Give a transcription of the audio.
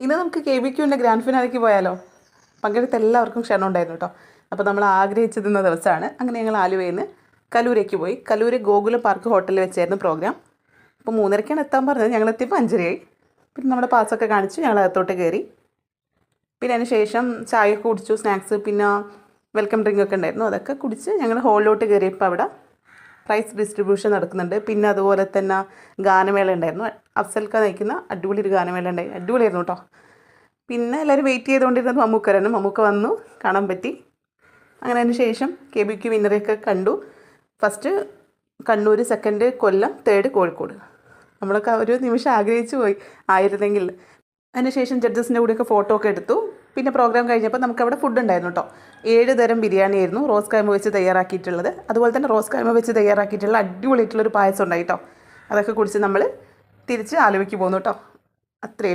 ഇന്ന് നമുക്ക് KBQൻ്റെ ഗ്രാൻഡ് ഫിനാലേക്ക് പോയാലോ? പങ്കെടുത്ത എല്ലാവർക്കും ക്ഷണം ഉണ്ടായിരുന്നു കേട്ടോ. അപ്പോൾ നമ്മൾ ആഗ്രഹിച്ചിരുന്ന ദിവസമാണ്. അങ്ങനെ ഞങ്ങൾ ആലുവയിൽ നിന്ന് കലൂരേക്ക് പോയി. കലൂർ ഗോകുലം പാർക്ക് ഹോട്ടലിൽ വെച്ചായിരുന്നു പ്രോഗ്രാം. അപ്പോൾ 3:30 എത്താൻ പറഞ്ഞത്, ഞങ്ങൾ എത്തിയപ്പോൾ 5:30. പിന്നെ നമ്മുടെ പാസ്സൊക്കെ കാണിച്ചു ഞങ്ങൾ അകത്തോട്ട് കയറി. പിന്നെ അതിന് ശേഷം ചായയൊക്കെ കുടിച്ചു, സ്നാക്സ്, പിന്നെ വെൽക്കം ഡ്രിങ്ക് ഒക്കെ ഉണ്ടായിരുന്നു. അതൊക്കെ കുടിച്ച് ഞങ്ങൾ ഹോളിലോട്ട് കയറിയപ്പോൾ അവിടെ പ്രൈസ് ഡിസ്ട്രിബ്യൂഷൻ നടക്കുന്നുണ്ട്. പിന്നെ അതുപോലെ തന്നെ ഗാനമേള ഉണ്ടായിരുന്നു. അഫ്സൽക്ക നയിക്കുന്ന അടിപൊളി ഒരു ഗാനമേള ഉണ്ടായി. അടിപൊളിയായിരുന്നു കേട്ടോ. പിന്നെ എല്ലാവരും വെയിറ്റ് ചെയ്തുകൊണ്ടിരുന്നത് മമ്മൂക്കരാണ്. മമ്മൂക്ക വന്നു, കാണാൻ പറ്റി. അങ്ങനെ അതിന് ശേഷം KBQ വിന്നറെയൊക്കെ കണ്ടു. ഫസ്റ്റ് കണ്ണൂർ, സെക്കൻഡ് കൊല്ലം, തേർഡ് കോഴിക്കോട്. നമ്മളൊക്കെ ഒരു നിമിഷം ആഗ്രഹിച്ചു പോയി ആയിരുന്നെങ്കിൽ. അതിനുശേഷം ജഡ്ജസിൻ്റെ കൂടെയൊക്കെ ഫോട്ടോ ഒക്കെ എടുത്തു. പിന്നെ പ്രോഗ്രാം കഴിഞ്ഞപ്പോൾ നമുക്കവിടെ ഫുഡ് ഉണ്ടായിരുന്നു കേട്ടോ. 7 തരം ബിരിയാണി ആയിരുന്നു റോസ് കൈമ വെച്ച് തയ്യാറാക്കിയിട്ടുള്ളത്. അതുപോലെ തന്നെ റോസ് കൈമ വെച്ച് തയ്യാറാക്കിയിട്ടുള്ള അടിപൊളിയായിട്ടുള്ളൊരു പായസം ഉണ്ടായി കേട്ടോ. അതൊക്കെ കുടിച്ച് നമ്മൾ തിരിച്ച് ആലുവയ്ക്ക് പോന്നു കേട്ടോ. അത്രയേ ഉള്ളൂ.